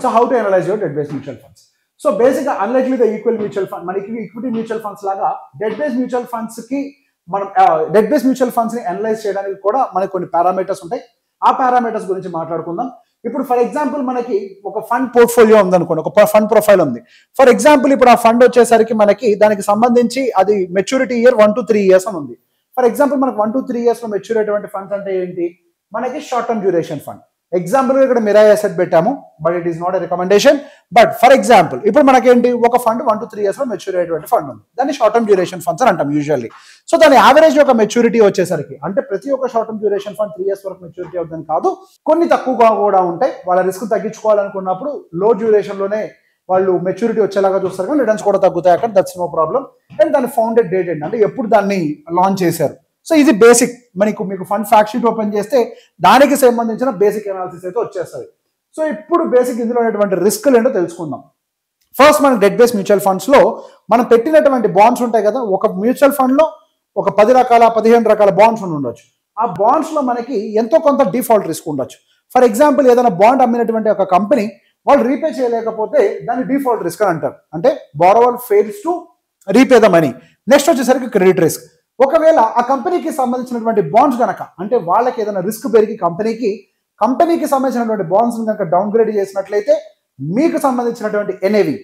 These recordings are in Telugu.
So how to analyse your debt based mutual funds. So బేసిక్గా unlikely the equal mutual fund, మనకి ఈక్విటీ మ్యూచువల్ ఫండ్స్ లాగా డెట్ బేస్డ్ మ్యూచువల్ ఫండ్స్ కి మనం డెట్ బేస్డ్ మ్యూచువల్ ఫండ్స్ ని అనలైజ్ చేయడానికి కూడా మనకి కొన్ని పారామీటర్స్ ఉంటాయి. ఆ పారామీటర్స్ గురించి మాట్లాడుకుందాం. ఇప్పుడు ఫర్ ఎగ్జాంపుల్ మనకి ఒక ఫండ్ పోర్ట్ఫోలియో ఉందనుకోండి, ఒక ఫండ్ ప్రొఫైల్ ఉంది. ఫర్ ఎగ్జాంపుల్ ఇప్పుడు ఆ ఫండ్ వచ్చేసరికి మనకి దానికి సంబంధించి అది మెచ్యూరిటీ ఇయర్ 1 to 3 years అని ఉంది. ఫర్ ఎగ్జాంపుల్ మనకు 1 to 3 years లో మెచ్యూర్ అయ్యేటువంటి ఫండ్స్ అంటే ఏంటి, మనకి short term duration fund. Example ఇక్కడ మిరాయ్ అసెట్ పెట్టాము, but it is not a recommendation. But for example ఇప్పుడు మనకేంటి, ఒక ఫండ్ 1 to 3 years లో మెచ్యూర్ అయ్యేటువంటి ఫండ్ ఉంది, దాన్ని షార్ట్ టర్మ్ డ్యూరేషన్ ఫండ్స్ అని అంటాం యూజువల్లీ. సో దాని యావరేజ్ ఒక మెచ్యూరిటీ వచ్చేసరికి, అంటే ప్రతి ఒక్క short term duration fund 3 years వరకు మెచ్యూరిటీ అవుతుంది కాదు, కొన్ని తక్కువగా కూడా ఉంటాయి. వాళ్ళ రిస్క్ తగ్గించుకోవాలనుకున్నప్పుడు లో డ్యూరేషన్ లోనే వాళ్ళు మెచ్యూరిటీ వచ్చేలాగా చూస్తారు, కానీ రిటర్న్స్ కూడా తగ్గుతాయి అక్కడ, దట్స్ నో ప్రాబ్లం. అండ్ దాని ఫౌండెడ్ డేట్ ఏంటి, అంటే ఎప్పుడు దాన్ని లాంచ్ చేశారు. సో ఇది బేసిక్, మీకు ఫండ్ ఫ్యాక్ట్ షీట్ ఓపెన్ చేస్తే దానికి సంబంధించిన బేసిక్ అనాలిసిస్ అయితే వచ్చేస్తుంది. సో ఇప్పుడు బేసిక్ ఇందులో ఉన్నటువంటి రిస్క్లు ఏంటో తెలుసుకుందాం. ఫస్ట్ మన డెట్ బేస్డ్ మ్యూచువల్ ఫండ్స్ లో మనం పెట్టినటువంటి బాండ్స్ ఉంటాయి కదా, ఒక మ్యూచువల్ ఫండ్ లో ఒక 10 రకాల 15 రకాల బాండ్స్ ఉండొచ్చు. ఆ బాండ్స్ లో మనకి ఎంతో కొంత డిఫాల్ట్ రిస్క్ ఉండొచ్చు. ఫర్ ఎగ్జాంపుల్ ఏదైనా బాండ్ అమ్మినటువంటి ఒక కంపెనీ వాళ్ళు రీపే చేయలేకపోతే దాన్ని డిఫాల్ట్ రిస్క్ అని అంటారు, అంటే borrower fails to repay the money. Next వచ్చేసరికి క్రెడిట్ రిస్క్. ఒకవేళ ఆ కంపెనీకి సంబంధించినటువంటి బాండ్స్ కనుక, అంటే వాళ్ళకి ఏదైనా రిస్క్ పెరిగి కంపెనీకి సంబంధించినటువంటి బాండ్స్ కనుక డౌన్ గ్రేడ్ చేసినట్లయితే మీకు సంబంధించినటువంటి ఎన్ఏవి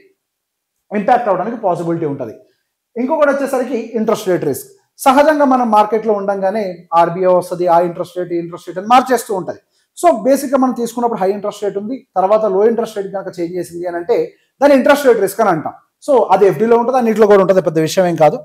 ఇంపాక్ట్ అవడానికి పాసిబిలిటీ ఉంటుంది. ఇంకొకటి వచ్చేసరికి ఇంట్రెస్ట్ రేట్ రిస్క్. సహజంగా మనం మార్కెట్లో ఉండగానే ఆర్బీఐ వస్తుంది, ఆ ఇంట్రెస్ట్ రేట్ ఈ ఇంట్రెస్ట్ రేట్ అని మార్చేస్తూ ఉంటుంది. సో బేసిక్గా మనం తీసుకున్నప్పుడు హై ఇంట్రెస్ట్ రేట్ ఉంది, తర్వాత లో ఇంట్రెస్ట్ రేట్ కనుక చేంజ్ చేసింది అని అంటే దాన్ని ఇంట్రెస్ట్ రేట్ రిస్క్ అని అంటాం. సో అది ఎఫ్డీలో ఉంటుంది, అన్నింటిలో కూడా ఉంటుంది, పెద్ద విషయం ఏం కాదు.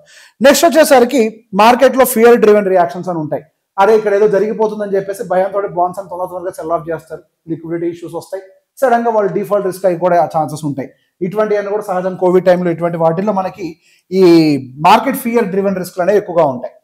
నెక్స్ట్ వచ్చేసరికి మార్కెట్లో ఫియర్ డ్రివెన్ రియాక్షన్స్ అని ఉంటాయి. అరే ఇక్కడ ఏదో జరిగిపోతుందని చెప్పేసి భయంతో బాండ్స్ అని తొందరగా సెల్ ఆఫ్ చేస్తారు, లిక్విడిటీ ఇష్యూస్ వస్తాయి, సడన్ గా వాళ్ళు డిఫాల్ట్ రిస్క్ అయి కూడా ఛాన్సెస్ ఉంటాయి. ఇటువంటి అన్ని కూడా సహజంగా కోవిడ్ టైంలో ఇటువంటి వాటిల్లో మనకి ఈ మార్కెట్ ఫియర్ డ్రివెన్ రిస్క్లు అనేవి ఎక్కువగా ఉంటాయి.